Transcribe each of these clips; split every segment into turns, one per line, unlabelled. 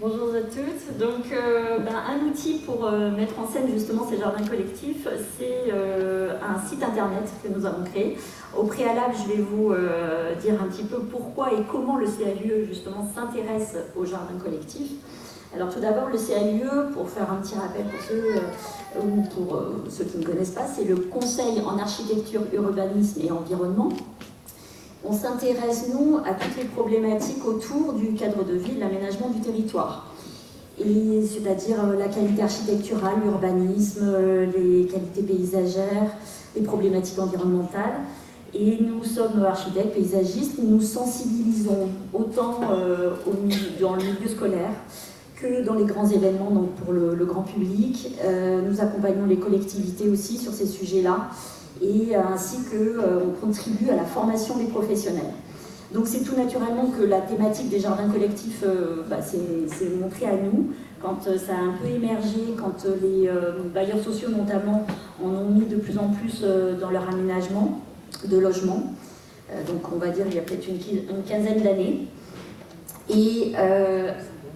Bonjour à toutes. Donc, un outil pour mettre en scène justement ces jardins collectifs, c'est un site internet que nous avons créé. Au préalable, je vais vous dire un petit peu pourquoi et comment le CAUE justement s'intéresse aux jardins collectifs. Alors tout d'abord, le CAUE, pour faire un petit rappel pour ceux qui ne connaissent pas, c'est le Conseil en architecture, urbanisme et environnement. On s'intéresse, nous, à toutes les problématiques autour du cadre de vie, de l'aménagement du territoire. C'est-à-dire la qualité architecturale, l'urbanisme, les qualités paysagères, les problématiques environnementales. Et nous sommes architectes, paysagistes, nous sensibilisons autant dans le milieu scolaire que dans les grands événements, donc pour le grand public. Nous accompagnons les collectivités aussi sur ces sujets-là, et ainsi qu'on contribue à la formation des professionnels. Donc c'est tout naturellement que la thématique des jardins collectifs s'est montrée à nous, quand ça a un peu émergé, quand les bailleurs sociaux notamment en ont mis de plus en plus dans leur aménagement de logement. Donc on va dire il y a peut-être une quinzaine d'années. Et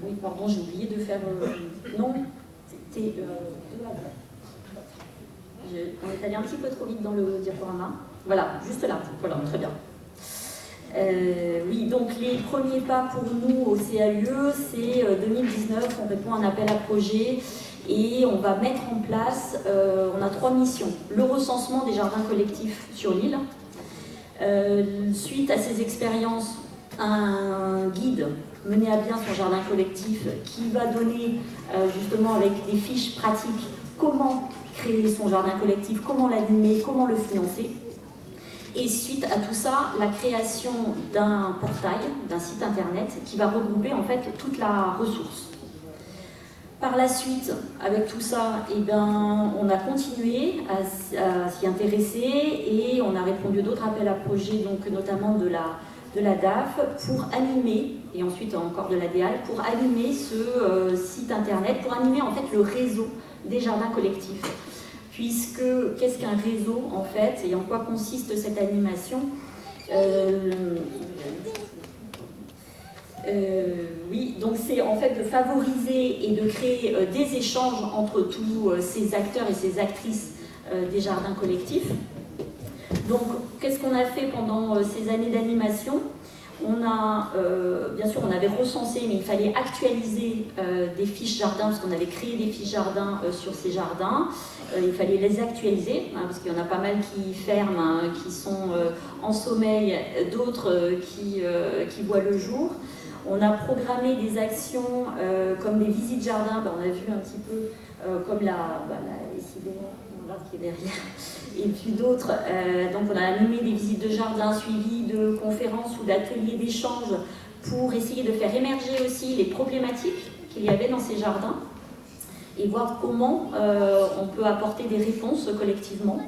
oui, pardon, j'ai oublié de faire... non, c'était... on est allé un petit peu trop vite dans le diaporama. Voilà, juste là. Voilà, très bien. Oui, donc les premiers pas pour nous au CAUE, c'est 2019, on répond à un appel à projet et on va mettre en place, on a 3 missions. Le recensement des jardins collectifs sur l'île. Suite à ces expériences, un guide mené à bien son jardin collectif qui va donner justement avec des fiches pratiques comment créer son jardin collectif, comment l'animer, comment le financer. Et suite à tout ça, la création d'un portail, d'un site internet qui va regrouper en fait toute la ressource. Par la suite, avec tout ça, on a continué à s'y intéresser et on a répondu à d'autres appels à projets, donc notamment de la DAF, pour animer, et ensuite encore de la DEAL, pour animer ce site internet, pour animer en fait le réseau des jardins collectifs. Puisque, qu'est-ce qu'un réseau en fait, et en quoi consiste cette animation? Oui, donc c'est en fait de favoriser et de créer des échanges entre tous ces acteurs et ces actrices des jardins collectifs. Donc, qu'est-ce qu'on a fait pendant ces années d'animation? On a, bien sûr, on avait recensé, mais il fallait actualiser des fiches jardins, parce qu'on avait créé des fiches jardins sur ces jardins. Il fallait les actualiser, parce qu'il y en a pas mal qui ferment, qui sont en sommeil, d'autres qui voient le jour. On a programmé des actions comme des visites jardins, on a vu un petit peu comme la qui est derrière, et puis d'autres. Donc on a animé des visites de jardin suivies de conférences ou d'ateliers d'échange pour essayer de faire émerger aussi les problématiques qu'il y avait dans ces jardins et voir comment on peut apporter des réponses collectivement.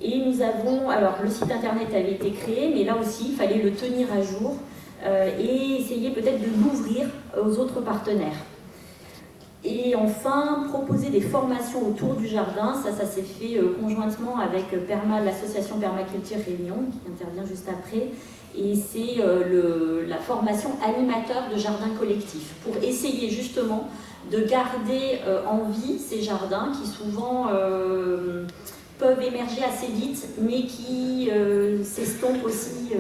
Et nous avons, alors le site internet avait été créé, mais là aussi il fallait le tenir à jour et essayer peut-être de l'ouvrir aux autres partenaires. Et enfin, proposer des formations autour du jardin, ça s'est fait conjointement avec l'association Permaculture Réunion, qui intervient juste après, et c'est la formation animateur de jardin collectif, pour essayer justement de garder en vie ces jardins qui souvent peuvent émerger assez vite, mais qui s'estompent aussi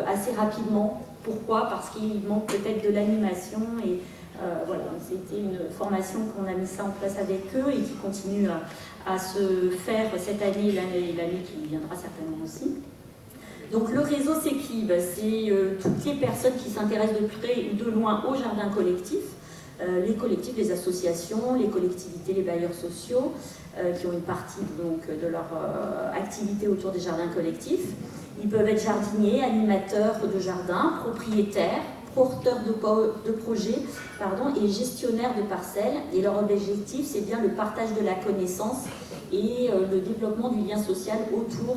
assez rapidement. Pourquoi? Parce qu'il manque peut-être de l'animation et voilà, c'était une formation qu'on a mis ça en place avec eux et qui continue à se faire cette année et l'année qui viendra certainement aussi. Donc le réseau, c'est qui? C'est toutes les personnes qui s'intéressent de près ou de loin au jardin collectif, les collectifs, les associations, les collectivités, les bailleurs sociaux, qui ont une partie donc, de leur activité autour des jardins collectifs. Ils peuvent être jardiniers, animateurs de jardins, propriétaires, porteurs de projets et gestionnaires de parcelles. Et leur objectif, c'est bien le partage de la connaissance et le développement du lien social autour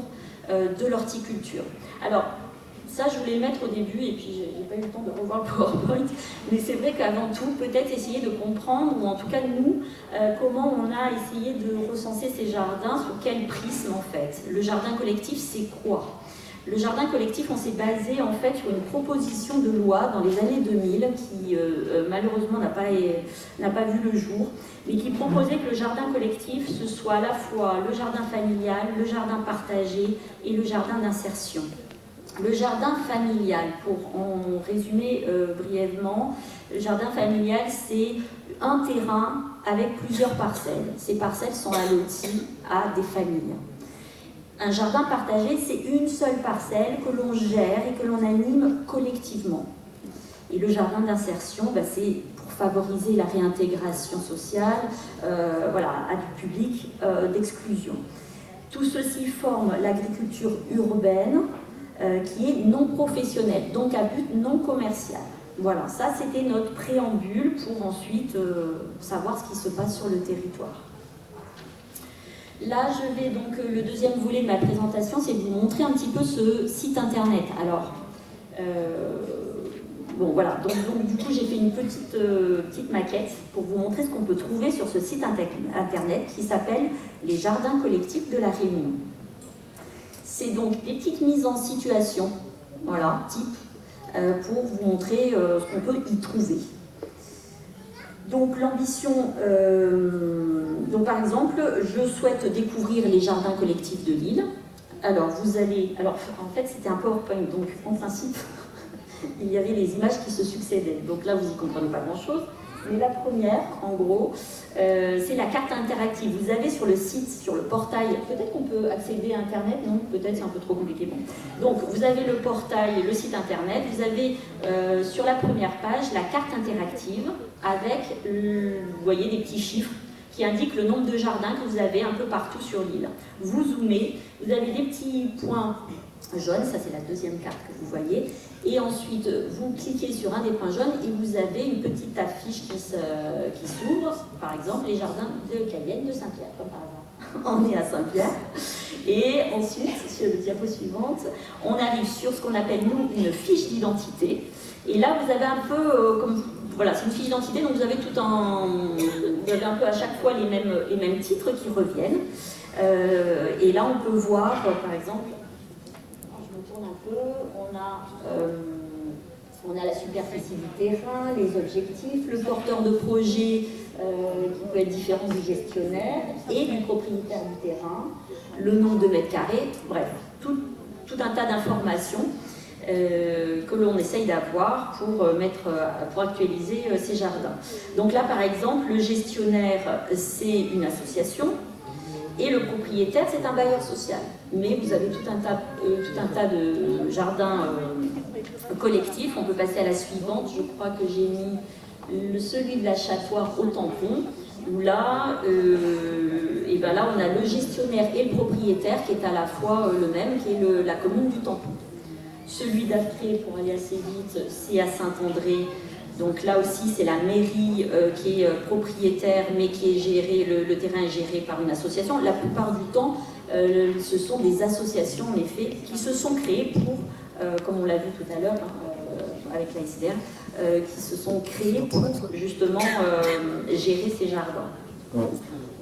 de l'horticulture. Alors, ça, je voulais le mettre au début, et puis j'ai pas eu le temps de revoir le PowerPoint, mais c'est vrai qu'avant tout, peut-être essayer de comprendre, ou en tout cas nous, comment on a essayé de recenser ces jardins, sous quel prisme en fait. Le jardin collectif, c'est quoi? Le jardin collectif, on s'est basé en fait sur une proposition de loi dans les années 2000 qui malheureusement n'a pas vu le jour, mais qui proposait que le jardin collectif ce soit à la fois le jardin familial, le jardin partagé et le jardin d'insertion. Le jardin familial, pour en résumer brièvement, le jardin familial c'est un terrain avec plusieurs parcelles. Ces parcelles sont alloties à des familles. Un jardin partagé, c'est une seule parcelle que l'on gère et que l'on anime collectivement. Et le jardin d'insertion, c'est pour favoriser la réintégration sociale à du public d'exclusion. Tout ceci forme l'agriculture urbaine qui est non professionnelle, donc à but non commercial. Voilà, ça c'était notre préambule pour ensuite savoir ce qui se passe sur le territoire. Là, je vais donc, le deuxième volet de ma présentation, c'est de vous montrer un petit peu ce site internet. Alors, donc du coup, j'ai fait une petite maquette pour vous montrer ce qu'on peut trouver sur ce site internet qui s'appelle Les Jardins Collectifs de la Réunion. C'est donc des petites mises en situation, voilà, type, pour vous montrer ce qu'on peut y trouver. Donc l'ambition, par exemple, je souhaite découvrir les jardins collectifs de Lille. Alors en fait c'était un PowerPoint, donc en principe il y avait les images qui se succédaient. Donc là vous n'y comprenez pas grand-chose. Mais la première, en gros, c'est la carte interactive. Vous avez sur le site, sur le portail, peut-être qu'on peut accéder à Internet, non? Peut-être c'est un peu trop compliqué. Bon. Donc vous avez le portail, le site Internet, vous avez sur la première page la carte interactive avec, vous voyez, des petits chiffres qui indiquent le nombre de jardins que vous avez un peu partout sur l'île. Vous zoomez, vous avez des petits points jaunes, ça c'est la deuxième carte que vous voyez, et ensuite vous cliquez sur un des points jaunes et vous avez une petite affiche qui s'ouvre, par exemple les jardins de Cayenne de Saint-Pierre, comme par hasard. On est à Saint-Pierre, et ensuite, sur la diapo suivante, on arrive sur ce qu'on appelle nous une fiche d'identité, et là vous avez un peu voilà, c'est une fiche d'identité, donc vous avez vous avez un peu à chaque fois les mêmes titres qui reviennent, et là on peut voir par exemple, un peu, on a la superficie du terrain, les objectifs, le porteur de projet qui peut être différent du gestionnaire et du propriétaire du terrain, le nombre de mètres carrés, bref, tout un tas d'informations que l'on essaye d'avoir pour actualiser ces jardins. Donc là par exemple, le gestionnaire c'est une association, et le propriétaire, c'est un bailleur social. Mais vous avez tout un tas de jardins collectifs. On peut passer à la suivante. Je crois que j'ai mis celui de la Chatoire au tampon, où là, là, on a le gestionnaire et le propriétaire qui est à la fois le même, qui est la commune du tampon. Celui d'après, pour aller assez vite, c'est à Saint-André. Donc là aussi, c'est la mairie qui est propriétaire, mais qui est gérée, le terrain est géré par une association. La plupart du temps, ce sont des associations, en effet, qui se sont créées pour, comme on l'a vu tout à l'heure avec la SDR, qui se sont créées pour justement gérer ces jardins.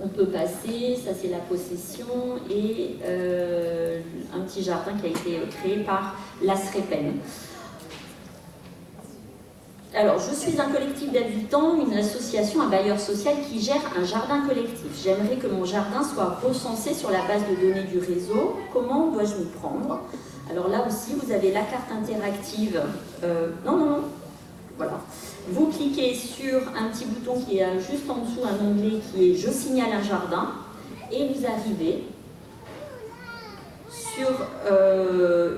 On peut passer, ça c'est la possession, et un petit jardin qui a été créé par l'ASREPEN. Alors, je suis un collectif d'habitants, une association, un bailleur social qui gère un jardin collectif. J'aimerais que mon jardin soit recensé sur la base de données du réseau. Comment dois-je m'y prendre? Alors là aussi, vous avez la carte interactive. Voilà. Vous cliquez sur un petit bouton qui est juste en dessous, un onglet qui est « Je signale un jardin » et vous arrivez sur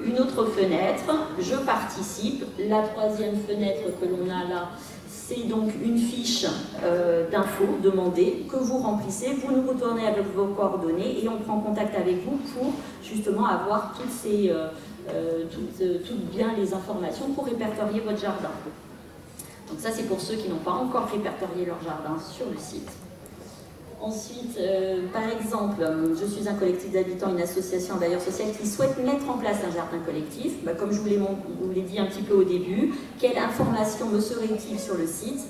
une autre fenêtre, je participe. La troisième fenêtre que l'on a là, c'est donc une fiche d'infos demandée que vous remplissez, vous nous retournez avec vos coordonnées et on prend contact avec vous pour justement avoir toutes bien les informations pour répertorier votre jardin. Donc ça c'est pour ceux qui n'ont pas encore répertorié leur jardin sur le site. Ensuite, par exemple, je suis un collectif d'habitants, une association, un bailleur social qui souhaite mettre en place un jardin collectif. Comme je vous l'ai dit un petit peu au début, quelle information me serait utile sur le site?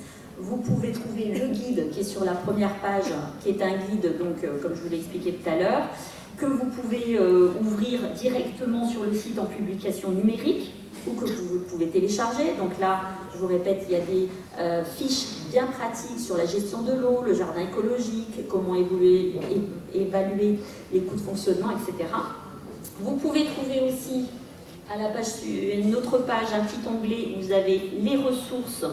Vous pouvez trouver le guide qui est sur la première page, qui est un guide, donc, comme je vous l'ai expliqué tout à l'heure, que vous pouvez ouvrir directement sur le site en publication numérique ou que vous pouvez télécharger. Donc là, je vous répète, il y a des fiches bien pratiques sur la gestion de l'eau, le jardin écologique, comment évaluer les coûts de fonctionnement, etc. Vous pouvez trouver aussi à la page, une autre page, un petit onglet où vous avez les ressources.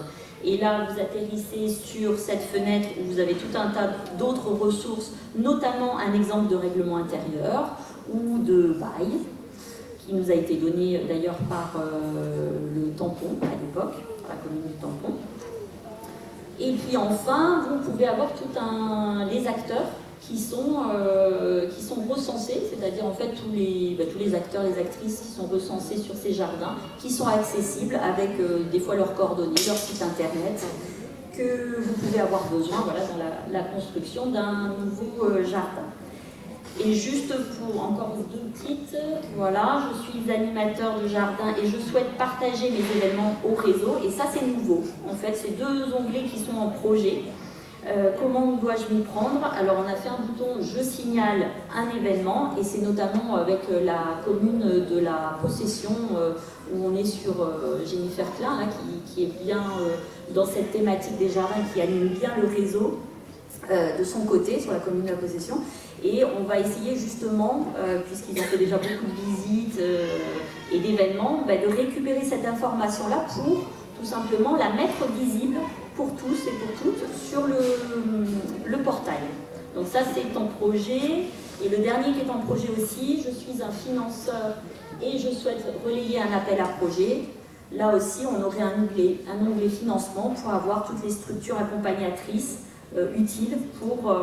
Et là, vous atterrissez sur cette fenêtre où vous avez tout un tas d'autres ressources, notamment un exemple de règlement intérieur ou de bail, qui nous a été donné d'ailleurs par le tampon à l'époque, par la commune du tampon. Et puis enfin, vous pouvez avoir les acteurs qui sont recensés, c'est-à-dire en fait tous les acteurs, les actrices qui sont recensés sur ces jardins, qui sont accessibles avec des fois leurs coordonnées, leur site internet, que vous pouvez avoir besoin dans la construction d'un nouveau jardin. Et juste pour encore deux petites, voilà, je suis animateur de jardin et je souhaite partager mes événements au réseau. Et ça c'est nouveau, en fait, c'est deux onglets qui sont en projet. Comment dois-je m'y prendre? Alors on a fait un bouton « Je signale un événement » et c'est notamment avec la commune de la Possession où on est sur Jennifer Klein, là, qui est bien dans cette thématique des jardins, qui anime bien le réseau de son côté sur la commune de la Possession. Et on va essayer justement, puisqu'ils ont fait déjà beaucoup de visites et d'événements, de récupérer cette information-là pour tout simplement la mettre visible pour tous et pour toutes sur le portail. Donc ça c'est en projet. Et le dernier qui est en projet aussi, je suis un financeur et je souhaite relayer un appel à projet. Là aussi on aurait un onglet financement pour avoir toutes les structures accompagnatrices utiles pour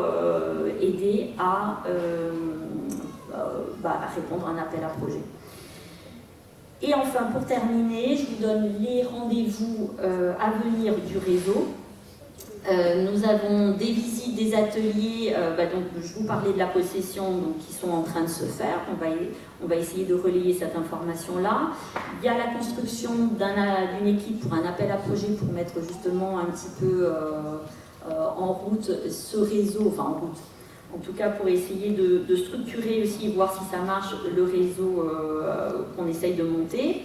aider à répondre à un appel à projet. Et enfin, pour terminer, je vous donne les rendez-vous à venir du réseau. Nous avons des visites, des ateliers, donc je vous parlais de la possession, donc, qui sont en train de se faire. On va essayer de relayer cette information-là. Il y a la construction d'une équipe pour un appel à projet pour mettre justement un petit peu en route ce réseau, enfin en route. En tout cas, pour essayer de structurer aussi, voir si ça marche, le réseau qu'on essaye de monter.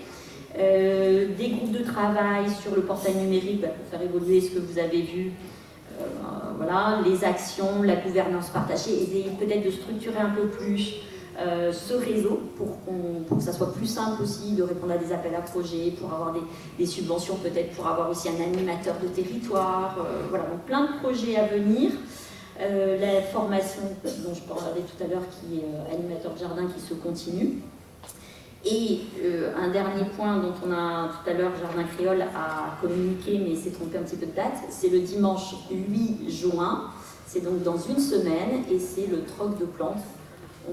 Des groupes de travail sur le portail numérique pour faire évoluer ce que vous avez vu. Voilà, les actions, la gouvernance partagée, essayer peut-être de structurer un peu plus ce réseau pour que ça soit plus simple aussi de répondre à des appels à projets, pour avoir des subventions, peut-être pour avoir aussi un animateur de territoire. Voilà, donc plein de projets à venir. La formation dont je parlais tout à l'heure, qui est animateur de jardin, qui se continue. Et un dernier point dont on a tout à l'heure, Jardin Créole a communiqué, mais s'est trompé un petit peu de date, c'est le dimanche 8 juin, c'est donc dans une semaine, et c'est le troc de plantes.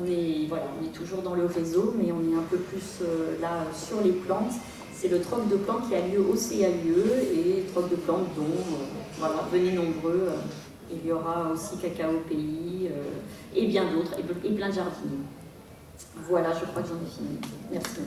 On est toujours dans le réseau, mais on est un peu plus là sur les plantes. C'est le troc de plantes qui a lieu au CAUE, et troc de plantes dont, venez nombreux. Il y aura aussi Cacao Pays et bien d'autres, et plein de jardiniers. Voilà, je crois que j'en ai fini. Merci.